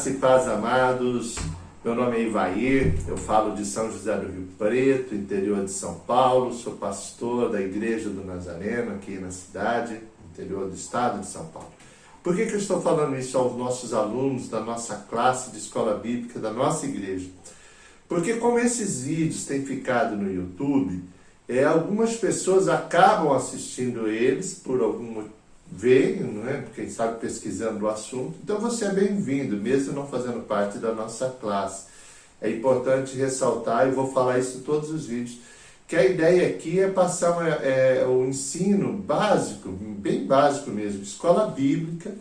Graça e paz, amados. Meu nome é Ivair, eu falo de São José do Rio Preto, interior de São Paulo. Sou pastor da Igreja do Nazareno, aqui na cidade, interior do estado de São Paulo. Por que eu estou falando isso aos nossos alunos da nossa classe de escola bíblica, da nossa igreja? Porque como esses vídeos têm ficado no YouTube, algumas pessoas acabam assistindo eles por algum motivo, não é? Quem sabe pesquisando o assunto. Então você é bem-vindo, mesmo não fazendo parte da nossa classe. É importante ressaltar, e vou falar isso em todos os vídeos, que a ideia aqui é passar o ensino básico, bem básico mesmo, escola bíblica,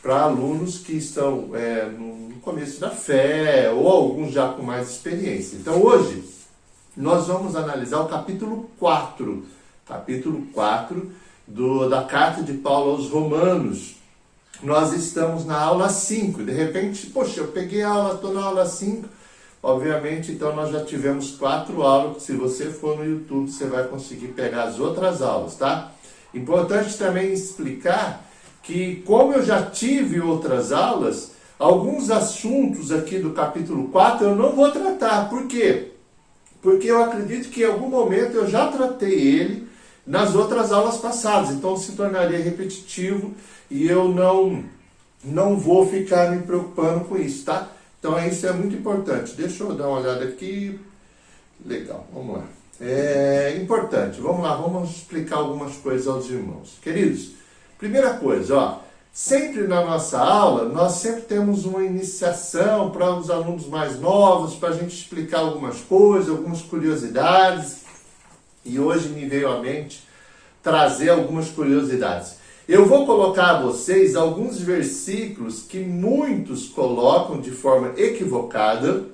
para alunos que estão no começo da fé, ou alguns já com mais experiência. Então hoje nós vamos analisar o capítulo 4, da carta de Paulo aos Romanos. Nós estamos na aula 5, de repente, poxa, eu peguei a aula, estou na aula 5, obviamente, então nós já tivemos 4 aulas, se você for no YouTube, você vai conseguir pegar as outras aulas, tá? Importante também explicar que, como eu já tive outras aulas, alguns assuntos aqui do capítulo 4 eu não vou tratar. Por quê? Porque eu acredito que em algum momento eu já tratei ele nas outras aulas passadas, então se tornaria repetitivo e eu não vou ficar me preocupando com isso, tá? Então isso é muito importante. Deixa eu dar uma olhada aqui. Legal, vamos lá. É importante, vamos lá, vamos explicar algumas coisas aos irmãos. Queridos, primeira coisa, sempre na nossa aula, nós sempre temos uma iniciação para os alunos mais novos, para a gente explicar algumas coisas, algumas curiosidades. E hoje me veio à mente trazer algumas curiosidades. Eu vou colocar a vocês alguns versículos que muitos colocam de forma equivocada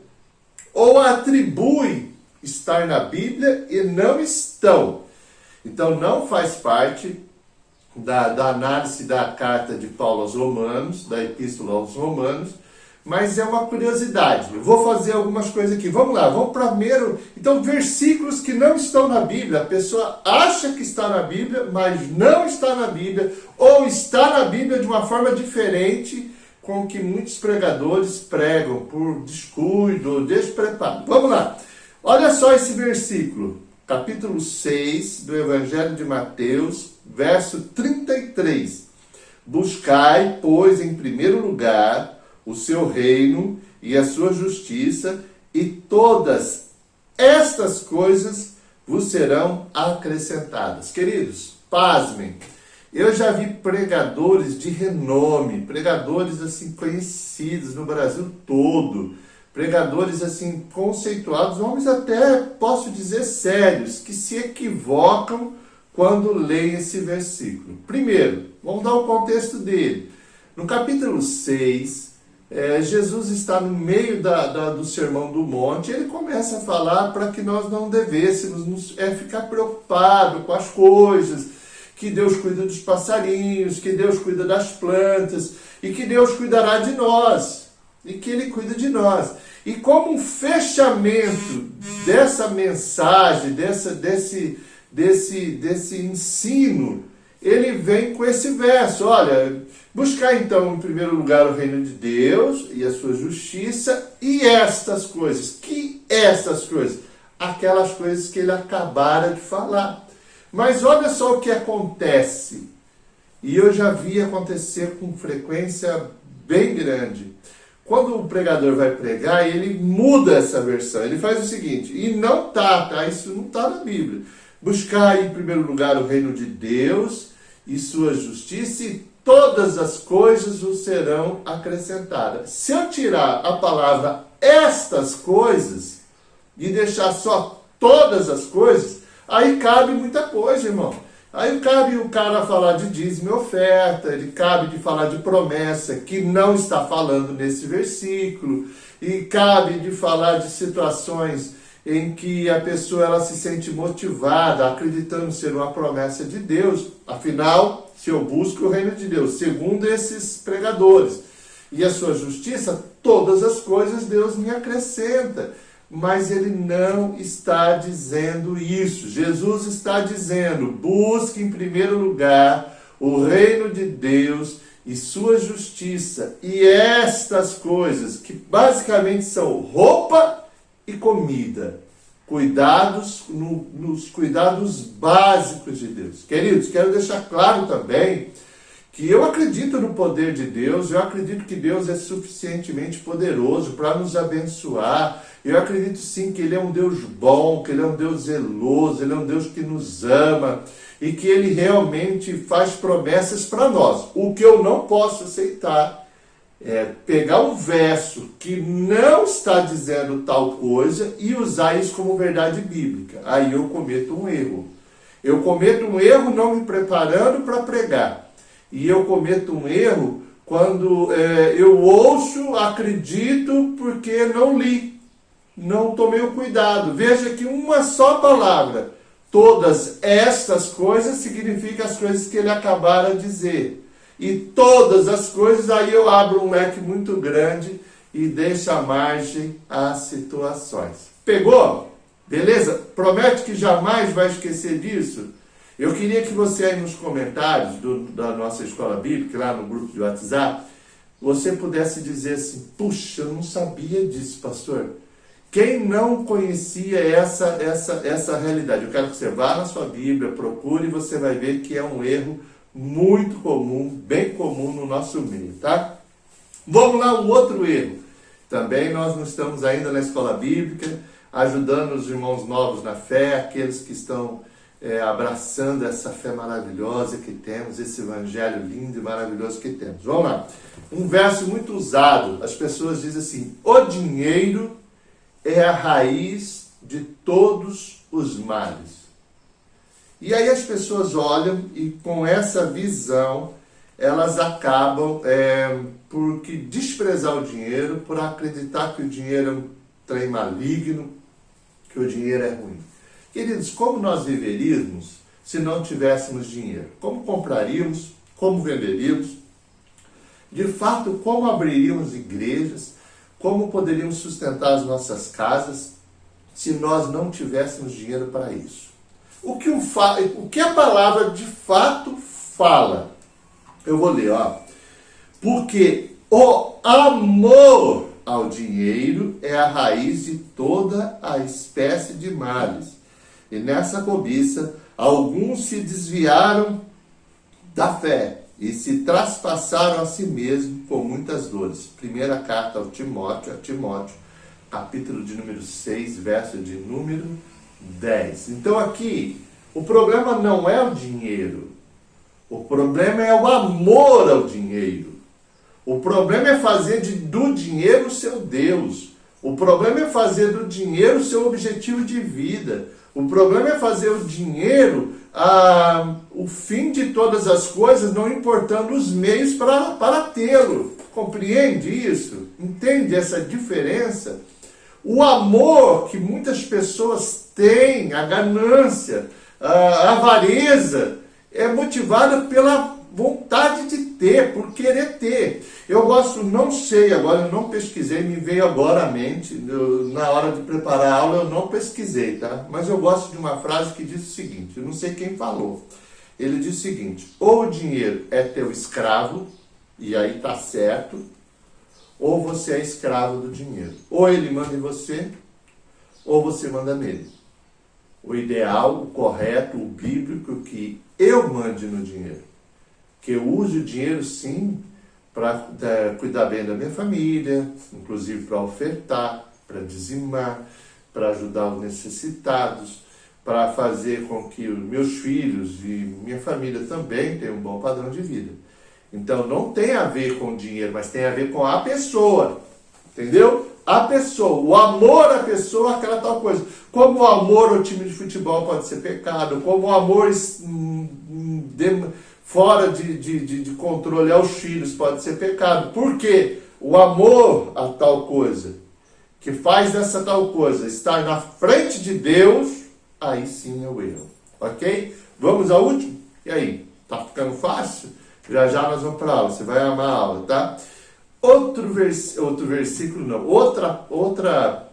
ou atribuem estar na Bíblia e não estão. Então não faz parte da análise da carta de Paulo aos Romanos, da epístola aos Romanos, mas é uma curiosidade. Eu vou fazer algumas coisas aqui. Vamos lá, vamos para primeiro. Então, versículos que não estão na Bíblia. A pessoa acha que está na Bíblia, mas não está na Bíblia, ou está na Bíblia de uma forma diferente com que muitos pregadores pregam por descuido ou despreparo. Vamos lá. Olha só esse versículo, capítulo 6 do Evangelho de Mateus, verso 33. Buscai, pois, em primeiro lugar o seu reino e a sua justiça, e todas estas coisas vos serão acrescentadas. Queridos, pasmem, eu já vi pregadores de renome, pregadores assim conhecidos no Brasil todo, pregadores assim conceituados, homens até, posso dizer, sérios, que se equivocam quando leem esse versículo. Primeiro, vamos dar o contexto dele. No capítulo 6, Jesus está no meio do Sermão do Monte, ele começa a falar para que nós não devêssemos ficar preocupados com as coisas, que Deus cuida dos passarinhos, que Deus cuida das plantas, e que Deus cuidará de nós, e que Ele cuida de nós. E como um fechamento dessa mensagem, desse ensino, ele vem com esse verso, olha, buscar então em primeiro lugar o reino de Deus e a sua justiça, e estas coisas. Que estas coisas? Aquelas coisas que ele acabara de falar. Mas olha só o que acontece, e eu já vi acontecer com frequência bem grande. Quando o pregador vai pregar, ele muda essa versão, ele faz o seguinte, e não tá? Isso não está na Bíblia. Buscar em primeiro lugar o reino de Deus e sua justiça, e todas as coisas vos serão acrescentadas. Se eu tirar a palavra estas coisas e deixar só todas as coisas, aí cabe muita coisa, irmão. Aí cabe o cara falar de dízimo e oferta, ele cabe de falar de promessa, que não está falando nesse versículo, e cabe de falar de situações em que a pessoa ela se sente motivada, acreditando ser uma promessa de Deus. Afinal, se eu busco o reino de Deus, segundo esses pregadores, e a sua justiça, todas as coisas Deus me acrescenta. Mas ele não está dizendo isso. Jesus está dizendo, busque em primeiro lugar o reino de Deus e sua justiça, e estas coisas, que basicamente são roupa e comida, cuidados, nos cuidados básicos de Deus. Queridos, quero deixar claro também que eu acredito no poder de Deus, eu acredito que Deus é suficientemente poderoso para nos abençoar, eu acredito sim que Ele é um Deus bom, que Ele é um Deus zeloso, Ele é um Deus que nos ama e que Ele realmente faz promessas para nós. O que eu não posso aceitar é pegar um verso que não está dizendo tal coisa e usar isso como verdade bíblica. Aí eu cometo um erro. Eu cometo um erro não me preparando para pregar. E eu cometo um erro quando eu ouço, acredito, porque não li, não tomei o cuidado. Veja que uma só palavra, todas estas coisas, significa as coisas que ele acabara de dizer. E todas as coisas, aí eu abro um leque muito grande e deixo a margem às situações. Pegou? Beleza? Promete que jamais vai esquecer disso? Eu queria que você aí nos comentários da nossa escola bíblica, lá no grupo de WhatsApp, você pudesse dizer assim, puxa, eu não sabia disso, pastor. Quem não conhecia essa realidade? Eu quero que você vá na sua Bíblia, procure e você vai ver que é um erro muito comum, bem comum no nosso meio, tá? Vamos lá, um outro erro. Também nós não estamos ainda na escola bíblica, ajudando os irmãos novos na fé, aqueles que estão abraçando essa fé maravilhosa que temos, esse evangelho lindo e maravilhoso que temos. Vamos lá. Um verso muito usado, as pessoas dizem assim, o dinheiro é a raiz de todos os males. E aí as pessoas olham e com essa visão, elas acabam por desprezar o dinheiro, por acreditar que o dinheiro é um trem maligno, que o dinheiro é ruim. Queridos, como nós viveríamos se não tivéssemos dinheiro? Como compraríamos? Como venderíamos? De fato, como abriríamos igrejas? Como poderíamos sustentar as nossas casas se nós não tivéssemos dinheiro para isso? O que a palavra de fato fala? Eu vou ler, ó. Porque o amor ao dinheiro é a raiz de toda a espécie de males. E nessa cobiça, alguns se desviaram da fé e se traspassaram a si mesmos com muitas dores. Primeira carta a Timóteo, capítulo de número 6, verso de número 10. Então aqui, o problema não é o dinheiro. O problema é o amor ao dinheiro. O problema é fazer do dinheiro o seu Deus. O problema é fazer do dinheiro o seu objetivo de vida. O problema é fazer o dinheiro o fim de todas as coisas, não importando os meios para tê-lo. Compreende isso? Entende essa diferença? O amor que muitas pessoas têm, a ganância, a avareza, é motivada pela vontade de ter, por querer ter. Eu gosto, não sei agora, eu não pesquisei, me veio agora à mente, na hora de preparar a aula eu não pesquisei, tá? Mas eu gosto de uma frase que diz o seguinte, eu não sei quem falou. Ele diz o seguinte, ou o dinheiro é teu escravo, e aí tá certo, ou você é escravo do dinheiro. Ou ele manda em você, ou você manda nele. O ideal, o correto, o bíblico, que eu mande no dinheiro. Que eu use o dinheiro, sim, para cuidar bem da minha família, inclusive para ofertar, para dizimar, para ajudar os necessitados, para fazer com que os meus filhos e minha família também tenham um bom padrão de vida. Então não tem a ver com o dinheiro, mas tem a ver com a pessoa, entendeu? A pessoa, o amor à pessoa, aquela tal coisa. Como o amor ao time de futebol pode ser pecado, como o amor fora de controle aos filhos pode ser pecado. Por quê? O amor a tal coisa, que faz dessa tal coisa estar na frente de Deus, aí sim é o erro. Ok? Vamos ao último? E aí? Tá ficando fácil? Já já nós vamos para a aula, você vai amar a aula, tá?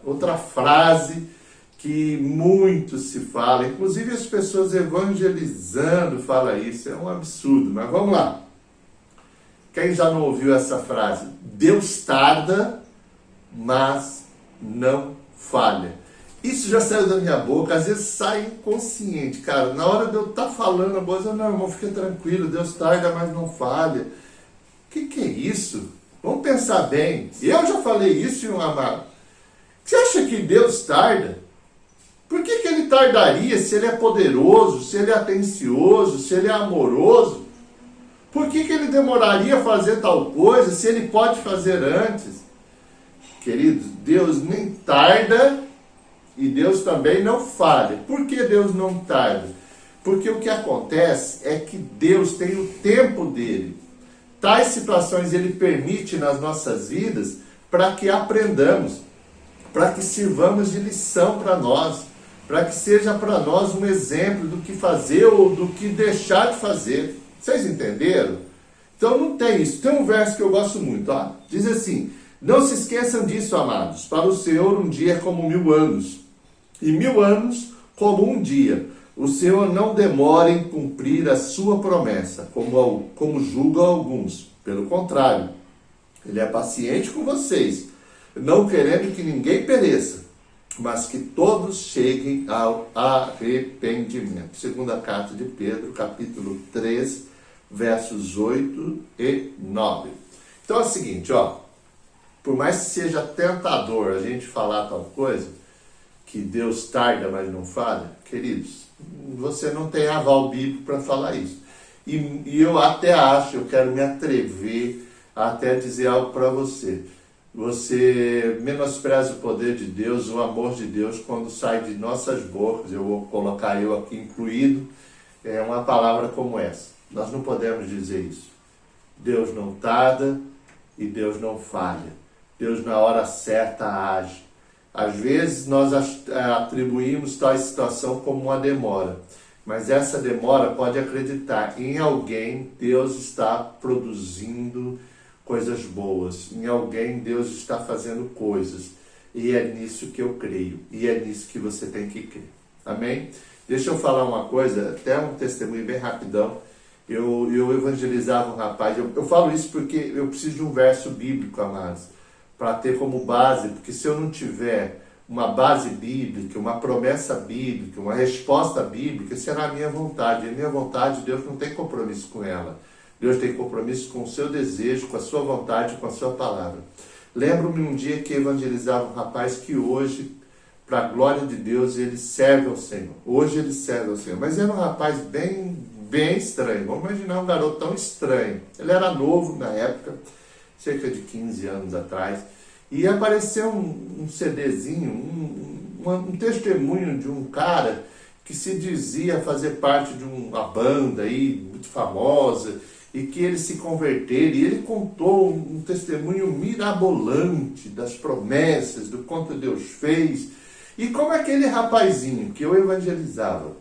Outra frase que muito se fala, inclusive as pessoas evangelizando falam isso, é um absurdo, mas vamos lá. Quem já não ouviu essa frase? Deus tarda, mas não falha. Isso já saiu da minha boca, às vezes sai inconsciente, cara. Na hora de eu estar falando a coisa, não, irmão, fica tranquilo, Deus tarda, mas não falha. O que é isso? Vamos pensar bem. Eu já falei isso, meu amado. Você acha que Deus tarda? Por que ele tardaria se ele é poderoso, se ele é atencioso, se ele é amoroso? Por que ele demoraria a fazer tal coisa se ele pode fazer antes? Queridos, Deus nem tarda e Deus também não falha. Por que Deus não tarda? Porque o que acontece é que Deus tem o tempo dele. Tais situações ele permite nas nossas vidas para que aprendamos, para que sirvamos de lição para nós, para que seja para nós um exemplo do que fazer ou do que deixar de fazer. Vocês entenderam? Então não tem isso. Tem um verso que eu gosto muito, ó. Diz assim: não se esqueçam disso, amados. Para o Senhor um dia é como 1000 anos, e 1000 anos como um dia. O Senhor não demora em cumprir a sua promessa, como julgam alguns. Pelo contrário, Ele é paciente com vocês, não querendo que ninguém pereça, mas que todos cheguem ao arrependimento. Segunda carta de Pedro, capítulo 3, versos 8 e 9. Então é o seguinte, ó. Por mais que seja tentador a gente falar tal coisa, que Deus tarda, mas não falha, queridos, você não tem aval bíblico para falar isso. E eu até acho, eu quero me atrever a até dizer algo para você. Você menospreza o poder de Deus, o amor de Deus, quando sai de nossas bocas, eu vou colocar eu aqui incluído, uma palavra como essa. Nós não podemos dizer isso. Deus não tarda e Deus não falha. Deus na hora certa age. Às vezes nós atribuímos tal situação como uma demora, mas essa demora, pode acreditar, em alguém Deus está produzindo coisas boas, em alguém Deus está fazendo coisas, e é nisso que eu creio, e é nisso que você tem que crer. Amém? Deixa eu falar uma coisa, até um testemunho bem rapidão. Eu evangelizava um rapaz, eu falo isso porque eu preciso de um verso bíblico, amados, para ter como base, porque se eu não tiver uma base bíblica, uma promessa bíblica, uma resposta bíblica, será a minha vontade. E a minha vontade, Deus não tem compromisso com ela. Deus tem compromisso com o seu desejo, com a sua vontade, com a sua palavra. Lembro-me um dia que evangelizava um rapaz que hoje, para a glória de Deus, ele serve ao Senhor. Hoje ele serve ao Senhor. Mas era um rapaz bem estranho. Vamos imaginar um garoto tão estranho. Ele era novo na época, cerca de 15 anos atrás, e apareceu um CDzinho, um testemunho de um cara que se dizia fazer parte de uma banda aí muito famosa, e que ele se converteu, e ele contou um testemunho mirabolante das promessas, do quanto Deus fez, e como aquele rapazinho que eu evangelizava,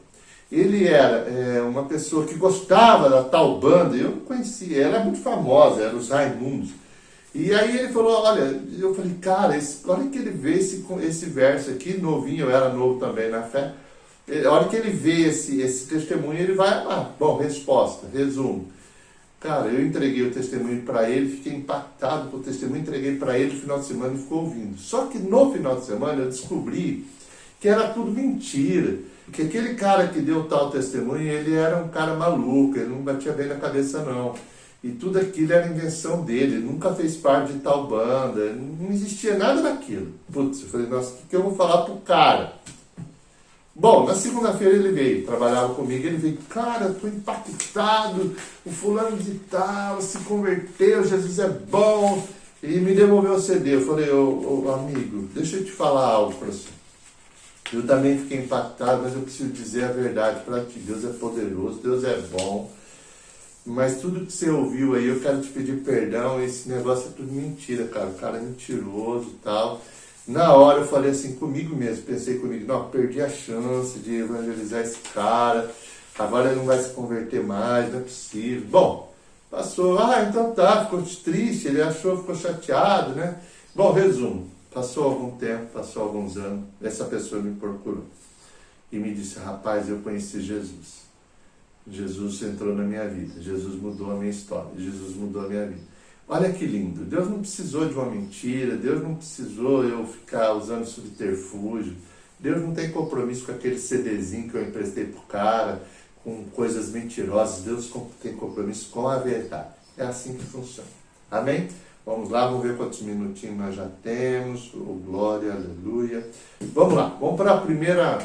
ele era uma pessoa que gostava da tal banda, eu não conhecia, ela é muito famosa, era os Raimundos. E aí ele falou, olha, eu falei, cara, olha que ele vê esse verso aqui, novinho, eu era novo também na fé, a hora que ele vê esse testemunho, ele vai amar. Bom, resposta, resumo. Cara, eu entreguei o testemunho para ele, fiquei impactado com o testemunho, entreguei para ele no final de semana e ficou ouvindo. Só que no final de semana eu descobri que era tudo mentira. Que aquele cara que deu tal testemunho, ele era um cara maluco, ele não batia bem na cabeça não. E tudo aquilo era invenção dele, ele nunca fez parte de tal banda, não existia nada daquilo. Putz, eu falei, nossa, o que eu vou falar pro cara? Bom, na segunda-feira ele veio, trabalhava comigo, ele veio, cara, eu tô impactado, o fulano de tal se converteu, Jesus é bom, e me devolveu o CD. Eu falei, ô amigo, deixa eu te falar algo para você. Eu também fiquei impactado, mas eu preciso dizer a verdade para ti. Deus é poderoso, Deus é bom. Mas tudo que você ouviu aí, eu quero te pedir perdão. Esse negócio é tudo mentira, cara. O cara é mentiroso e tal. Na hora eu falei assim comigo mesmo. Pensei comigo, não, perdi a chance de evangelizar esse cara. Agora ele não vai se converter mais, não é possível. Bom, passou. Ah, então tá, ficou triste. Ele achou, ficou chateado, né? Bom, resumo. Passou algum tempo, passou alguns anos, essa pessoa me procurou e me disse, rapaz, eu conheci Jesus. Jesus entrou na minha vida, Jesus mudou a minha história, Jesus mudou a minha vida. Olha que lindo, Deus não precisou de uma mentira, Deus não precisou eu ficar usando subterfúgio, Deus não tem compromisso com aquele CDzinho que eu emprestei pro cara, com coisas mentirosas, Deus tem compromisso com a verdade. É assim que funciona. Amém? Vamos lá, vamos ver quantos minutinhos nós já temos. Oh, glória, aleluia. Vamos lá, vamos para a primeira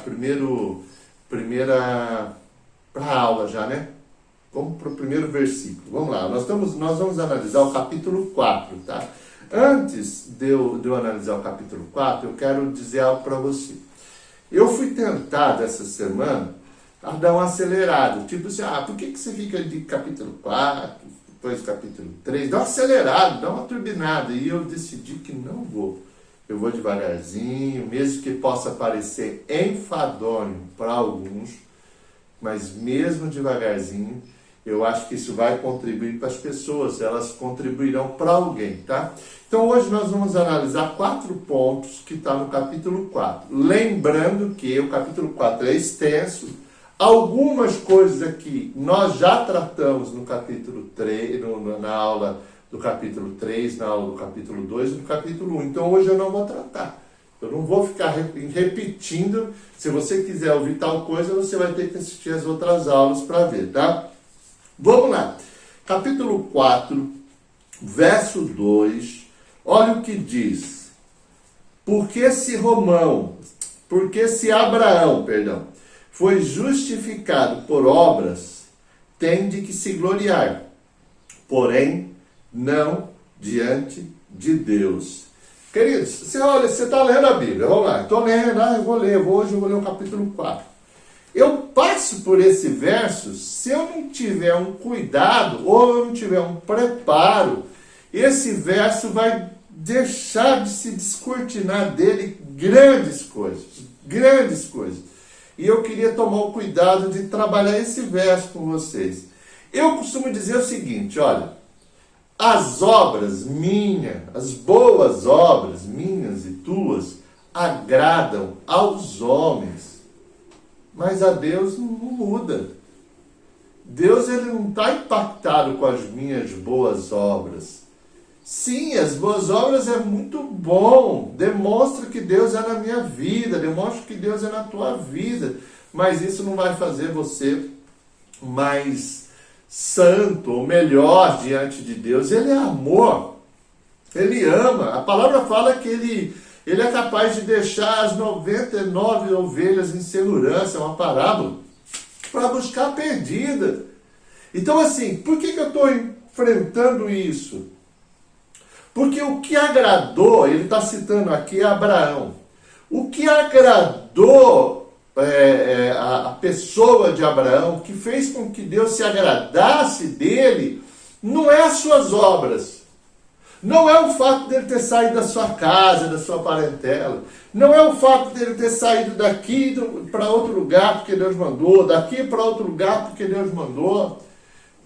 para a aula já, né? Vamos para o primeiro versículo. Vamos lá, nós vamos analisar o capítulo 4, tá? Antes de eu analisar o capítulo 4, eu quero dizer algo para você. Eu fui tentado essa semana a dar uma acelerada. Tipo assim, por que você fica de capítulo 4, depois capítulo 3? Dá uma acelerada, dá uma turbinada. E eu decidi que não vou. Eu vou devagarzinho, mesmo que possa parecer enfadonho para alguns, mas mesmo devagarzinho, eu acho que isso vai contribuir para as pessoas, elas contribuirão para alguém, tá? Então hoje nós vamos analisar 4 pontos que está no capítulo 4. Lembrando que o capítulo 4 é extenso, algumas coisas aqui nós já tratamos no capítulo 3, na aula do capítulo 3, na aula do capítulo 2 e do capítulo 1. Então hoje eu não vou tratar. Eu não vou ficar repetindo. Se você quiser ouvir tal coisa, você vai ter que assistir as outras aulas para ver, tá? Vamos lá. Capítulo 4, verso 2. Olha o que diz. Porque se Abraão, foi justificado por obras, tem de que se gloriar, porém, não diante de Deus. Queridos, você está lendo a Bíblia, vamos lá, estou lendo, hoje eu vou ler o capítulo 4. Eu passo por esse verso, se eu não tiver um cuidado, ou eu não tiver um preparo, esse verso vai deixar de se descortinar dele grandes coisas. E eu queria tomar o cuidado de trabalhar esse verso com vocês. Eu costumo dizer o seguinte, olha, as obras minhas, as boas obras minhas e tuas, agradam aos homens, mas a Deus não muda. Deus ele não está impactado com as minhas boas obras. Sim, as boas obras é muito bom, demonstra que Deus é na minha vida, demonstra que Deus é na tua vida, mas isso não vai fazer você mais santo ou melhor diante de Deus. Ele é amor, ele ama. A palavra fala que ele é capaz de deixar as 99 ovelhas em segurança, é uma parábola, para buscar a perdida. Então assim, por que eu estou enfrentando isso? Porque o que agradou, ele está citando aqui Abraão, o que agradou a pessoa de Abraão, que fez com que Deus se agradasse dele, não é as suas obras, não é o fato dele ter saído da sua casa, da sua parentela, não é o fato dele ter saído daqui para outro lugar porque Deus mandou, daqui para outro lugar porque Deus mandou.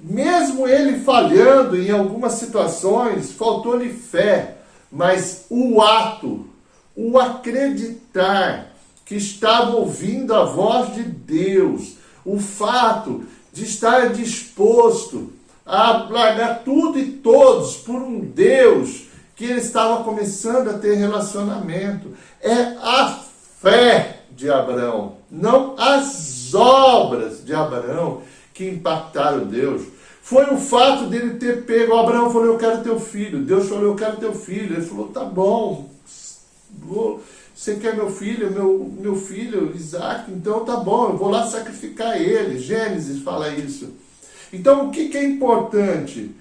Mesmo ele falhando em algumas situações, faltou-lhe fé, mas o ato, o acreditar que estava ouvindo a voz de Deus, o fato de estar disposto a largar tudo e todos por um Deus que ele estava começando a ter relacionamento, é a fé de Abraão, não as obras de Abraão que impactaram Deus. Foi o fato dele ter pego, Abraão falou, eu quero teu filho. Deus falou, eu quero teu filho. Ele falou, tá bom, você quer meu filho? Meu filho, Isaac, então tá bom, eu vou lá sacrificar ele. Gênesis fala isso. Então o que é importante?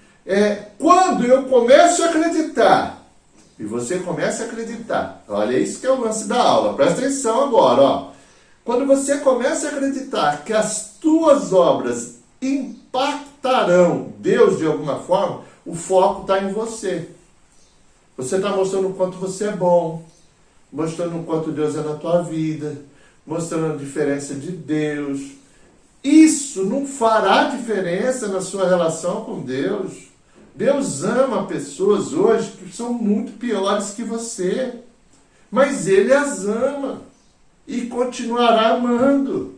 Quando eu começo a acreditar, e você começa a acreditar, olha isso que é o lance da aula, presta atenção agora, ó. Quando você começa a acreditar que as tuas obras impactarão Deus de alguma forma, o foco está em você. Você está mostrando o quanto você é bom, mostrando o quanto Deus é na tua vida, mostrando a diferença de Deus. Isso não fará diferença na sua relação com Deus. Deus ama pessoas hoje que são muito piores que você, mas Ele as ama e continuará amando.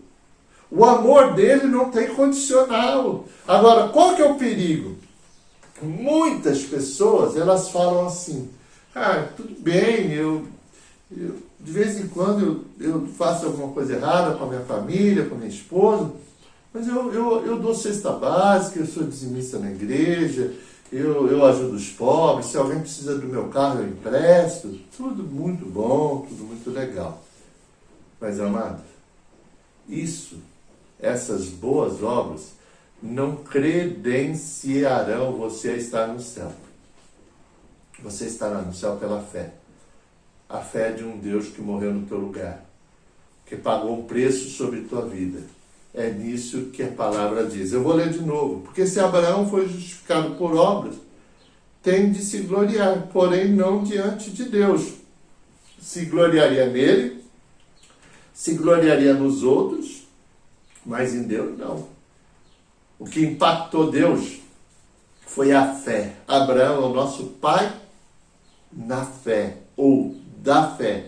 O amor dele não tem condicional. Agora, qual que é o perigo? Muitas pessoas, elas falam assim, tudo bem, de vez em quando eu faço alguma coisa errada com a minha família, com a minha esposa, mas eu dou cesta básica, eu sou dizimista na igreja, eu ajudo os pobres, se alguém precisa do meu carro eu empresto, tudo muito bom, tudo muito legal. Mas, amado, essas boas obras, não credenciarão você a estar no céu. Você estará no céu pela fé. A fé de um Deus que morreu no teu lugar, que pagou um preço sobre tua vida. É nisso que a palavra diz. Eu vou ler de novo. Porque se Abraão foi justificado por obras, tem de se gloriar, porém não diante de Deus. Se gloriaria nele, se gloriaria nos outros, mas em Deus não. O que impactou Deus foi a fé. Abraão é o nosso pai na fé, ou da fé.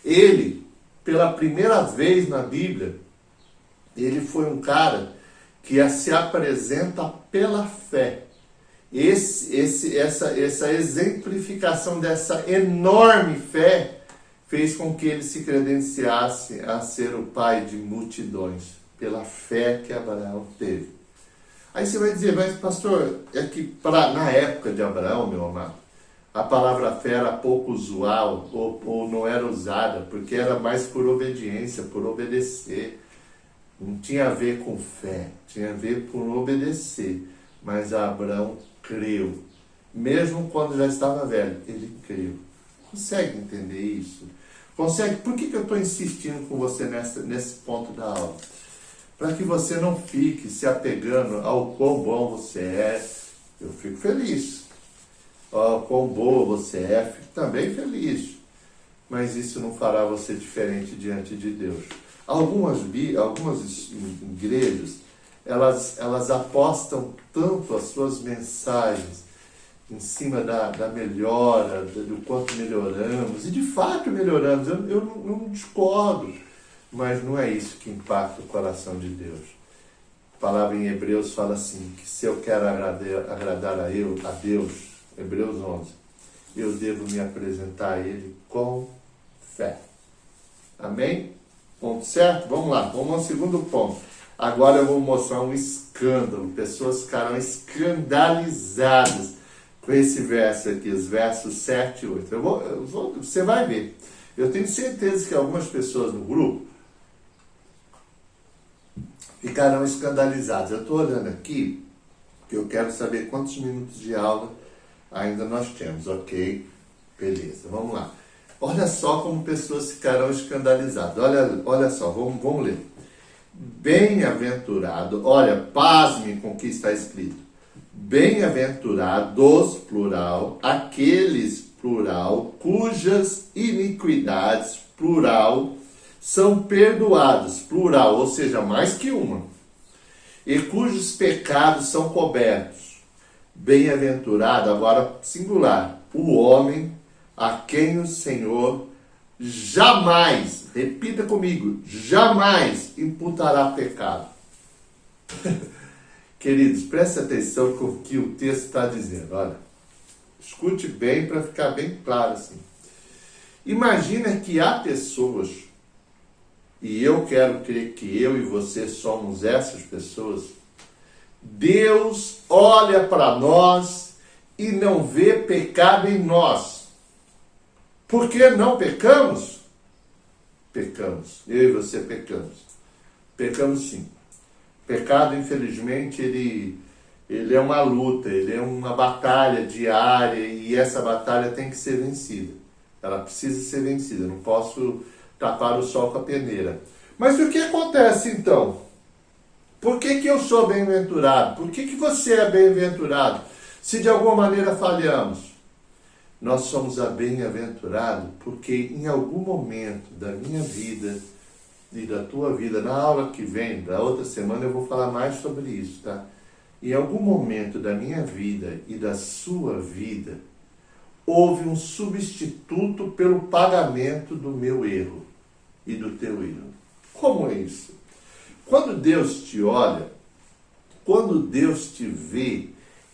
Ele, pela primeira vez na Bíblia, ele foi um cara que se apresenta pela fé. Essa exemplificação dessa enorme fé fez com que ele se credenciasse a ser o pai de multidões, pela fé que Abraão teve. Aí você vai dizer, mas pastor, é que na época de Abraão, meu amado, a palavra fé era pouco usual, ou não era usada, porque era mais por obediência, por obedecer. Não tinha a ver com fé, tinha a ver por obedecer. Mas Abraão creu. Mesmo quando já estava velho, ele creu. Consegue entender isso? Consegue? Por que eu estou insistindo com você nesse ponto da aula? Para que você não fique se apegando ao quão bom você é. Eu fico feliz. Ao quão boa você é, fico também feliz. Mas isso não fará você diferente diante de Deus. Algumas igrejas, elas apostam tanto as suas mensagens em cima da melhora, do quanto melhoramos. E de fato melhoramos. Eu não discordo. Mas não é isso que impacta o coração de Deus. A palavra em Hebreus fala assim, que se eu quero agradar a Deus, Hebreus 11, eu devo me apresentar a Ele com fé. Amém? Ponto certo? Vamos lá, vamos ao segundo ponto. Agora eu vou mostrar um escândalo. Pessoas ficarão escandalizadas com esse verso aqui, os versos 7 e 8. Você vai ver. Eu tenho certeza que algumas pessoas no grupo ficarão escandalizadas. Eu estou olhando aqui, que eu quero saber quantos minutos de aula ainda nós temos, ok? Beleza, vamos lá. Olha só como pessoas ficarão escandalizadas. Olha só, vamos ler. Bem-aventurado, olha, pasme com o que está escrito. Bem-aventurados, plural, aqueles, plural, cujas iniquidades, plural, são perdoados, plural, ou seja, mais que uma, e cujos pecados são cobertos. Bem-aventurado, agora singular, o homem a quem o Senhor jamais, repita comigo, jamais imputará pecado. Queridos, preste atenção com o que o texto está dizendo, olha, escute bem para ficar bem claro assim. Imagina que há pessoas, e eu quero crer que eu e você somos essas pessoas. Deus olha para nós e não vê pecado em nós. Por que não pecamos? Pecamos. Eu e você pecamos. Pecamos sim. Pecado, infelizmente, ele é uma luta, ele é uma batalha diária e essa batalha tem que ser vencida. Ela precisa ser vencida. Eu não posso tapar o sol com a peneira. Mas o que acontece então? Por que eu sou bem-aventurado? Por que você é bem-aventurado? Se de alguma maneira falhamos. Nós somos bem-aventurados porque em algum momento da minha vida e da tua vida, na aula que vem, da outra semana, eu vou falar mais sobre isso, tá? Em algum momento da minha vida e da sua vida, houve um substituto pelo pagamento do meu erro e do teu erro. Como é isso? Quando Deus te olha, quando Deus te vê,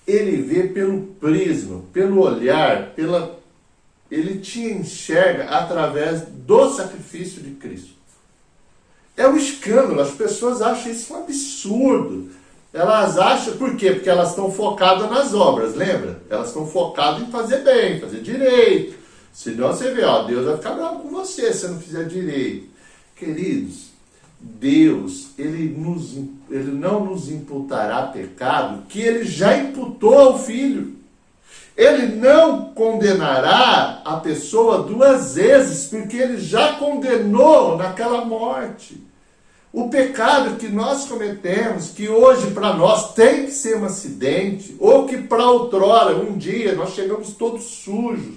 Ele vê pelo prisma, pelo olhar, Ele te enxerga através do sacrifício de Cristo. É um escândalo, as pessoas acham isso um absurdo. Elas acham, por quê? Porque elas estão focadas nas obras, lembra? Elas estão focadas em fazer bem, fazer direito. Senão você vê, ó, Deus vai ficar bravo com você se você não fizer direito. Queridos, Deus, ele não nos imputará pecado que Ele já imputou ao Filho. Ele não condenará a pessoa duas vezes, porque Ele já condenou naquela morte. O pecado que nós cometemos, que hoje para nós tem que ser um acidente, ou que para outrora, um dia, nós chegamos todos sujos,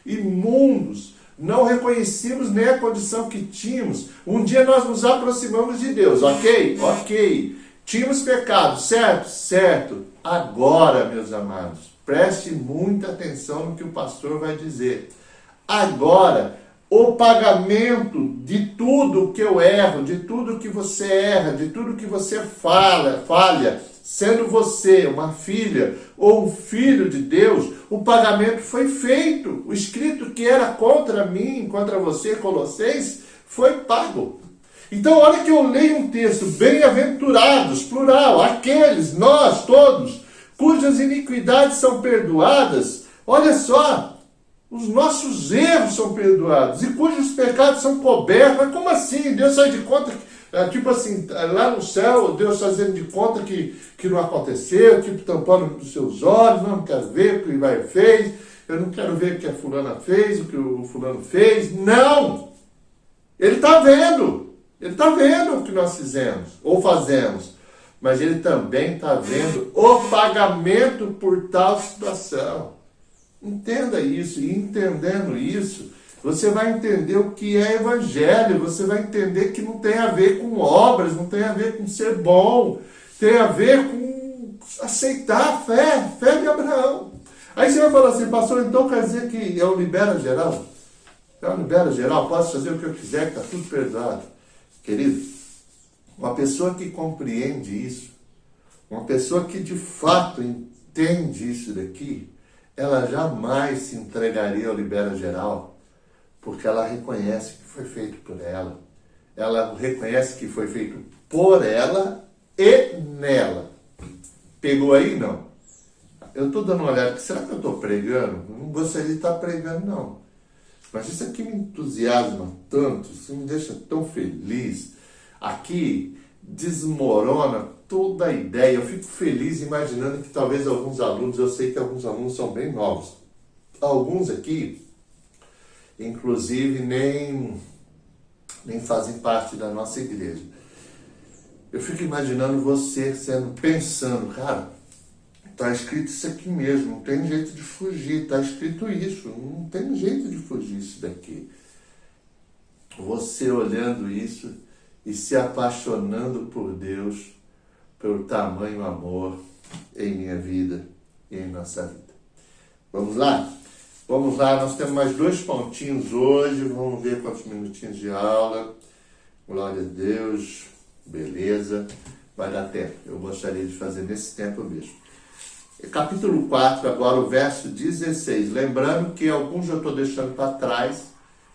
imundos, não reconhecíamos nem a condição que tínhamos. Um dia nós nos aproximamos de Deus, ok? Ok. Tínhamos pecado, certo? Certo. Agora, meus amados, preste muita atenção no que o pastor vai dizer. Agora, o pagamento de tudo que eu erro, de tudo que você erra, de tudo que você falha, sendo você uma filha ou um filho de Deus, o pagamento foi feito. O escrito que era contra mim, contra você, Colossenses, foi pago. Então, olha que eu leio um texto, bem-aventurados, plural, aqueles, nós todos, cujas iniquidades são perdoadas. Olha só, os nossos erros são perdoados e cujos pecados são cobertos. Mas como assim? Deus faz de conta, tipo assim, lá no céu, Deus fazendo de conta que não aconteceu, tipo tampando os seus olhos, não quero ver o que o Ivar fez, eu não quero ver o que a fulana fez, o que o fulano fez. Não! Ele está vendo. Ele está vendo o que nós fizemos ou fazemos. Mas Ele também está vendo o pagamento por tal situação. Entenda isso, e entendendo isso, você vai entender o que é evangelho, você vai entender que não tem a ver com obras, não tem a ver com ser bom, tem a ver com aceitar a fé de Abraão. Aí você vai falar assim, pastor, então quer dizer que eu libero geral? Eu libero geral, posso fazer o que eu quiser, que está tudo perdoado. Querido, uma pessoa que compreende isso, uma pessoa que de fato entende isso daqui, ela jamais se entregaria ao libera geral, porque ela reconhece que foi feito por ela. Ela reconhece que foi feito por ela e nela. Pegou aí? Não. Eu estou dando uma olhada, será que eu estou pregando? Não gostaria de estar pregando, não. Mas isso aqui me entusiasma tanto, isso me deixa tão feliz. Aqui desmorona toda a ideia. Eu fico feliz imaginando que talvez alguns alunos, eu sei que alguns alunos são bem novos. Alguns aqui, inclusive, nem fazem parte da nossa igreja. Eu fico imaginando você pensando, cara, está escrito isso aqui mesmo, não tem jeito de fugir, está escrito isso, não tem jeito de fugir isso daqui. Você olhando isso e se apaixonando por Deus, pelo tamanho amor em minha vida e em nossa vida. Vamos lá? Vamos lá, nós temos mais 2 pontinhos hoje, vamos ver quantos minutinhos de aula. Glória a Deus, beleza, vai dar tempo. Eu gostaria de fazer nesse tempo mesmo. Capítulo 4, agora o verso 16. Lembrando que alguns eu estou deixando para trás,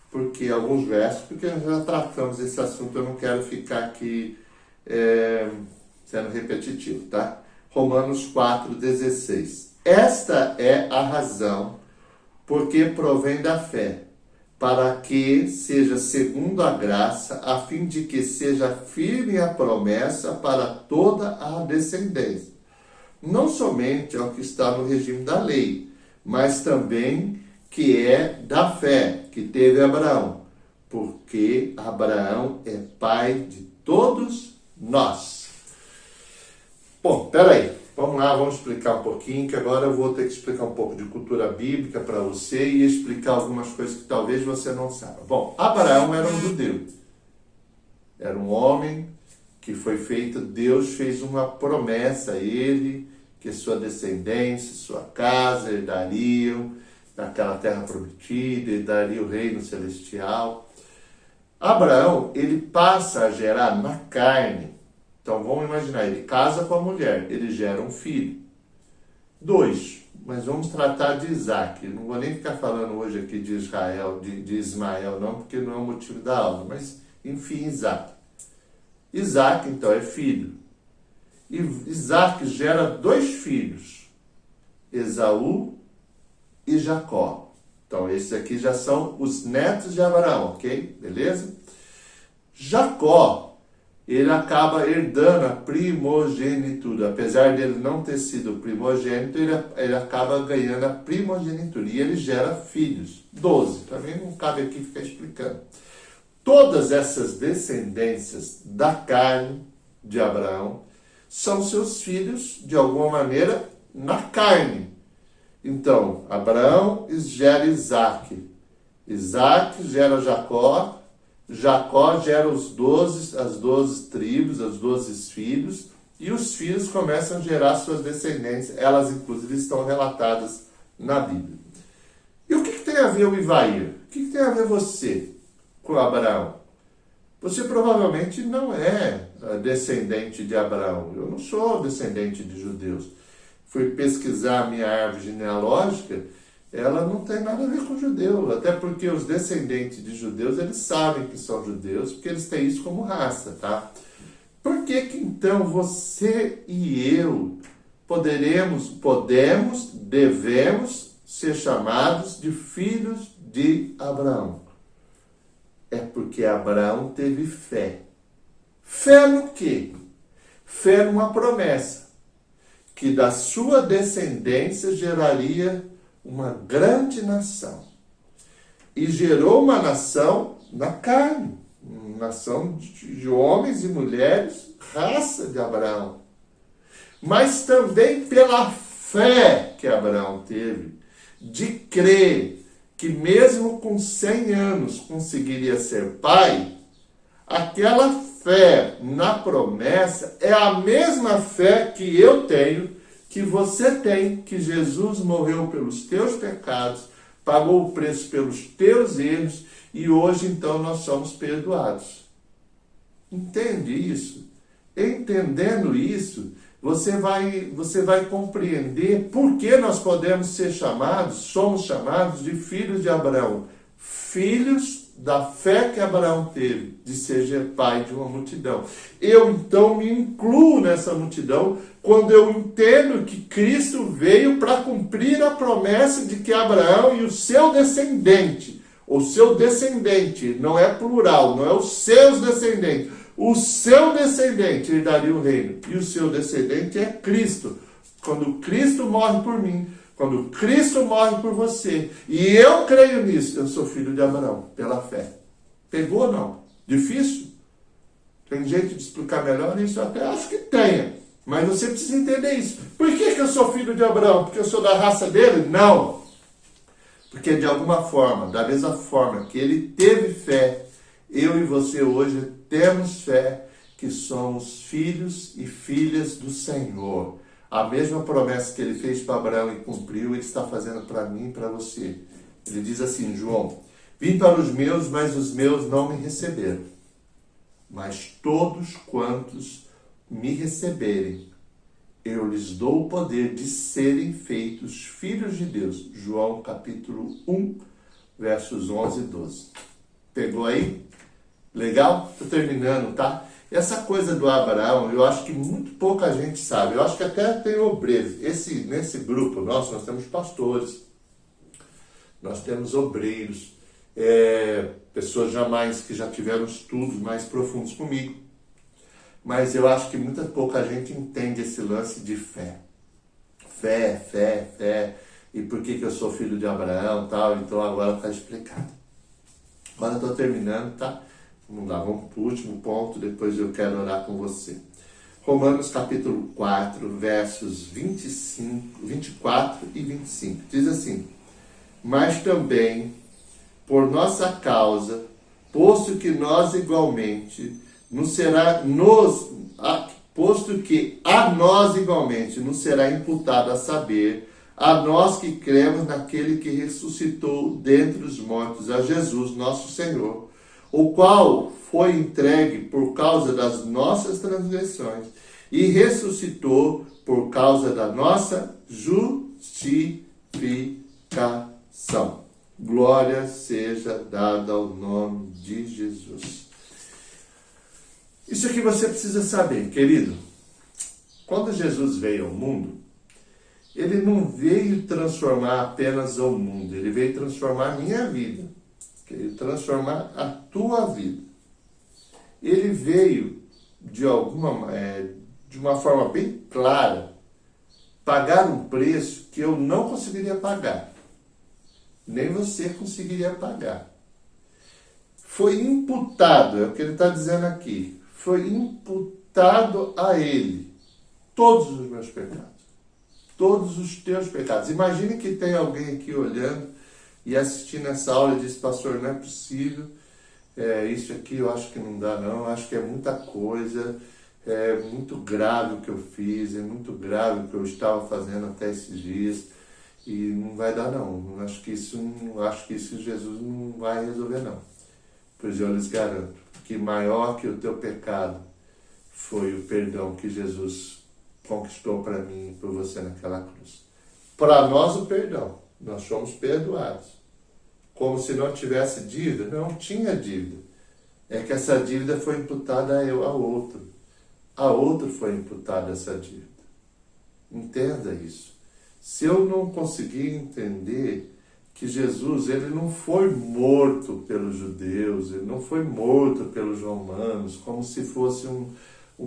porque alguns versos, porque já tratamos esse assunto, eu não quero ficar aqui sendo repetitivo, tá? Romanos 4, 16. Esta é a razão porque provém da fé, para que seja segundo a graça, a fim de que seja firme a promessa para toda a descendência. Não somente ao que está no regime da lei, mas também que é da fé que teve Abraão, porque Abraão é pai de todos nós. Bom, peraí, vamos lá, vamos explicar um pouquinho, que agora eu vou ter que explicar um pouco de cultura bíblica para você e explicar algumas coisas que talvez você não saiba. Bom, Abraão era um judeu, era um homem que foi feito, Deus fez uma promessa a ele, que sua descendência, sua casa herdariam naquela terra prometida, herdaria o reino celestial. Abraão, ele passa a gerar na carne Então vamos imaginar, ele casa com a mulher, ele gera um filho. 2, mas vamos tratar de Isaac. Não vou nem ficar falando hoje aqui de Israel, de Ismael não, porque não é o motivo da aula, mas enfim, Isaac. Isaac então é filho. E Isaac gera 2 filhos, Esaú e Jacó. Então esses aqui já são os netos de Abraão, ok? Beleza? Jacó, ele acaba herdando a primogenitura. Apesar dele não ter sido primogênito, ele acaba ganhando a primogenitura. E ele gera filhos, 12. Também não cabe aqui ficar explicando. Todas essas descendências da carne de Abraão são seus filhos, de alguma maneira, na carne. Então, Abraão gera Isaac. Isaac gera Jacó. Jacó gera as 12 tribos, os 12 filhos, e os filhos começam a gerar suas descendências. Elas, inclusive, estão relatadas na Bíblia. E o que tem a ver o Ivair? O que tem a ver você com Abraão? Você provavelmente não é descendente de Abraão. Eu não sou descendente de judeus. Fui pesquisar a minha árvore genealógica, ela não tem nada a ver com judeu, até porque os descendentes de judeus, eles sabem que são judeus, porque eles têm isso como raça, tá? Por que então você e eu devemos ser chamados de filhos de Abraão? É porque Abraão teve fé. Fé no quê? Fé numa promessa, que da sua descendência geraria uma grande nação. E gerou uma nação na carne, uma nação de homens e mulheres, raça de Abraão. Mas também pela fé que Abraão teve, de crer que mesmo com 100 anos conseguiria ser pai, aquela fé na promessa é a mesma fé que eu tenho, que você tem, que Jesus morreu pelos teus pecados, pagou o preço pelos teus erros, e hoje então nós somos perdoados. Entende isso? Entendendo isso, você vai compreender por que nós somos chamados de filhos de Abraão. Filhos da fé que Abraão teve, de ser pai de uma multidão. Eu então me incluo nessa multidão quando eu entendo que Cristo veio para cumprir a promessa de que Abraão e o seu descendente não é plural, não é os seus descendentes, o seu descendente herdaria o reino, e o seu descendente é Cristo. Quando Cristo morre por mim, quando Cristo morre por você, e eu creio nisso, eu sou filho de Abraão, pela fé. Pegou ou não? Difícil? Tem jeito de explicar melhor isso? Eu até acho que tenha. Mas você precisa entender isso. Por que eu sou filho de Abraão? Porque eu sou da raça dele? Não. Porque de alguma forma, da mesma forma que ele teve fé, eu e você hoje temos fé que somos filhos e filhas do Senhor. A mesma promessa que ele fez para Abraão e cumpriu, ele está fazendo para mim e para você. Ele diz assim, João: vim para os meus, mas os meus não me receberam. Mas todos quantos me receberem, eu lhes dou o poder de serem feitos filhos de Deus. João capítulo 1, versos 11 e 12. Pegou aí? Legal? Estou terminando, tá? Essa coisa do Abraão, eu acho que muito pouca gente sabe. Eu acho que até tem obreiros. Nesse grupo nosso, nós temos pastores, nós temos obreiros, pessoas que já tiveram estudos mais profundos comigo. Mas eu acho que pouca gente entende esse lance de fé. Fé. E por que eu sou filho de Abraão e tal. Então agora está explicado. Agora eu estou terminando, tá? Vamos lá, vamos para o último ponto, depois eu quero orar com você. Romanos capítulo 4, versos 24 e 25. Diz assim: mas também, por nossa causa, posto que a nós igualmente nos será imputado a saber, a nós que cremos naquele que ressuscitou dentre os mortos, a Jesus, nosso Senhor, o qual foi entregue por causa das nossas transgressões e ressuscitou por causa da nossa justificação. Glória seja dada ao nome de Jesus. Isso aqui você precisa saber, querido. Quando Jesus veio ao mundo, ele não veio transformar apenas o mundo, ele veio transformar a minha vida, veio transformar a tua vida. Ele veio de uma forma bem clara, pagar um preço que eu não conseguiria pagar, nem você conseguiria pagar. Foi imputado, é o que ele está dizendo aqui, foi imputado a ele todos os meus pecados, todos os teus pecados. Imagine que tem alguém aqui olhando e assistindo essa aula e diz: pastor, não é possível, isso aqui eu acho que não dá não, acho que é muita coisa, é muito grave o que eu fiz, é muito grave o que eu estava fazendo até esses dias e não vai dar não, acho que isso Jesus não vai resolver não. Pois eu lhes garanto que maior que o teu pecado foi o perdão que Jesus conquistou para mim e para você naquela cruz. Para nós o perdão, nós fomos perdoados. Como se não tivesse dívida, não tinha dívida. É que essa dívida foi imputada a outro. A outro foi imputada essa dívida. Entenda isso. Se eu não conseguir entender que Jesus, ele não foi morto pelos judeus, ele não foi morto pelos romanos, como se fosse um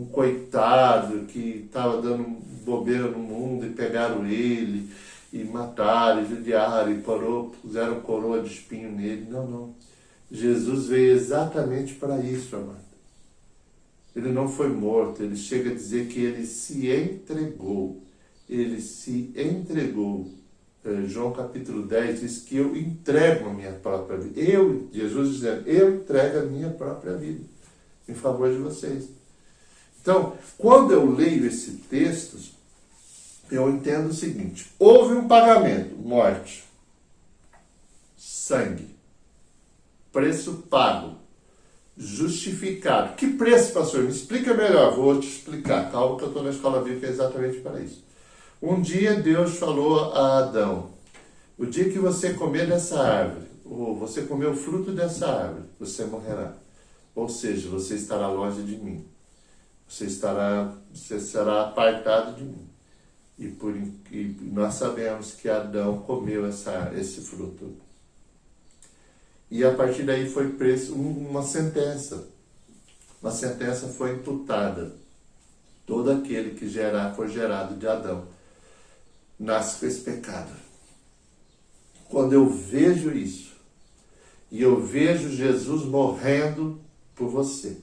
coitado que estava dando bobeira no mundo e pegaram ele e mataram, e judiaram, e puseram coroa de espinho nele. Não. Jesus veio exatamente para isso, amado. Ele não foi morto, ele chega a dizer que ele se entregou. Ele se entregou. João capítulo 10 diz que eu entrego a minha própria vida. Jesus dizendo, eu entrego a minha própria vida em favor de vocês. Então, quando eu leio esse texto, eu entendo o seguinte: houve um pagamento, morte, sangue, preço pago, justificado. Que preço, pastor? Me explica melhor, vou te explicar. Calma que eu estou na escola bíblica exatamente para isso. Um dia Deus falou a Adão: o dia que você comer dessa árvore, ou você comer o fruto dessa árvore, você morrerá. Ou seja, você estará longe de mim. Você será apartado de mim. E nós sabemos que Adão comeu esse fruto. E a partir daí foi preso uma sentença. Uma sentença foi imputada. Todo aquele que foi gerado de Adão nasce com esse pecado. Quando eu vejo isso, e eu vejo Jesus morrendo por você,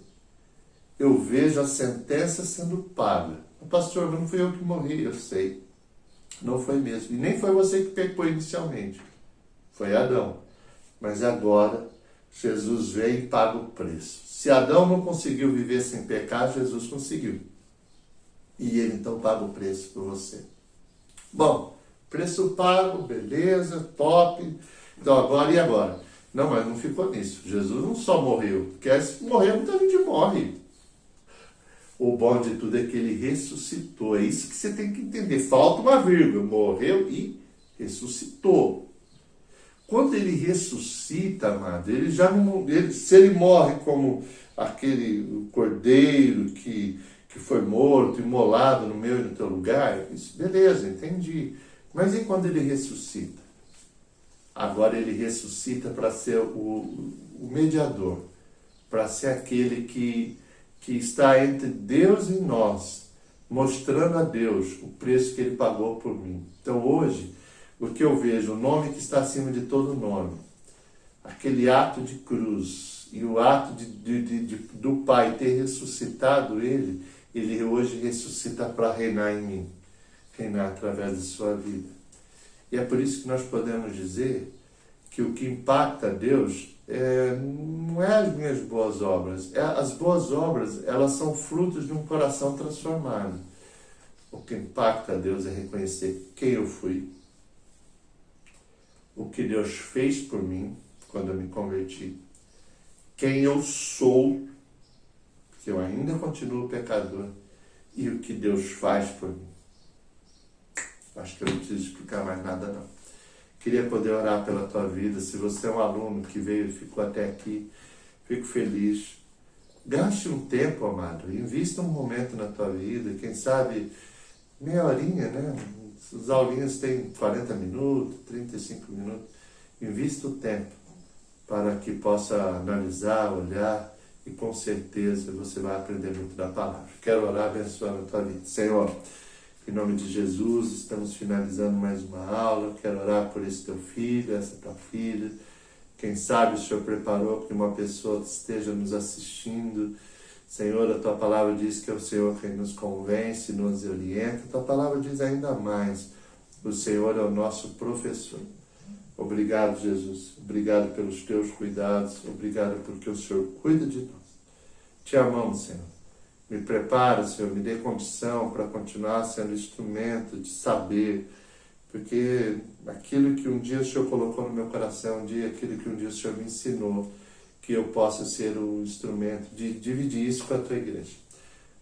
eu vejo a sentença sendo paga. Pastor, não fui eu que morri, eu sei. Não foi mesmo. E nem foi você que pecou inicialmente. Foi Adão. Mas agora, Jesus veio e paga o preço. Se Adão não conseguiu viver sem pecar, Jesus conseguiu. E ele então paga o preço por você. Bom, preço pago, beleza, top. Então agora e agora? Não, mas não ficou nisso. Jesus não só morreu, porque se morrer, muita gente morre. O bom de tudo é que ele ressuscitou. É isso que você tem que entender. Falta uma vírgula. Morreu e ressuscitou. Quando ele ressuscita, amado, ele já não. Se ele morre como aquele cordeiro que foi morto, imolado no meu e no teu lugar, isso, beleza, entendi. Mas e quando ele ressuscita? Agora ele ressuscita para ser o mediador, para ser aquele que está entre Deus e nós, mostrando a Deus o preço que ele pagou por mim. Então hoje, o que eu vejo, o nome que está acima de todo nome, aquele ato de cruz e o ato do Pai ter ressuscitado ele hoje ressuscita para reinar em mim, reinar através de sua vida. E é por isso que nós podemos dizer que o que impacta a Deus não é as minhas boas obras. As boas obras, elas são frutos de um coração transformado. O que impacta a Deus é reconhecer quem eu fui, o que Deus fez por mim quando eu me converti, quem eu sou, que eu ainda continuo pecador, e o que Deus faz por mim. Acho que eu não preciso explicar mais nada, não. Queria poder orar pela tua vida. Se você é um aluno que veio e ficou até aqui, fico feliz. Gaste um tempo, amado. Invista um momento na tua vida. Quem sabe, meia horinha, né? As aulinhas têm 40 minutos, 35 minutos. Invista o tempo para que possa analisar, olhar e com certeza você vai aprender muito da palavra. Quero orar abençoando a tua vida. Senhor, em nome de Jesus, estamos finalizando mais uma aula. Quero orar por esse teu filho, essa tua filha. Quem sabe o Senhor preparou para que uma pessoa esteja nos assistindo. Senhor, a tua palavra diz que é o Senhor quem nos convence, nos orienta. A tua palavra diz ainda mais, o Senhor é o nosso professor. Obrigado, Jesus. Obrigado pelos teus cuidados. Obrigado porque o Senhor cuida de nós. Te amamos, Senhor. Me prepara, Senhor, me dê condição para continuar sendo instrumento de saber, porque aquilo que um dia o Senhor colocou no meu coração, aquilo que um dia o Senhor me ensinou, que eu possa ser o instrumento de dividir isso com a tua igreja.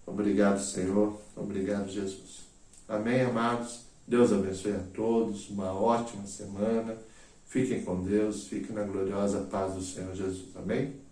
Obrigado, Senhor. Obrigado, Jesus. Amém, amados? Deus abençoe a todos. Uma ótima semana. Fiquem com Deus. Fiquem na gloriosa paz do Senhor Jesus. Amém?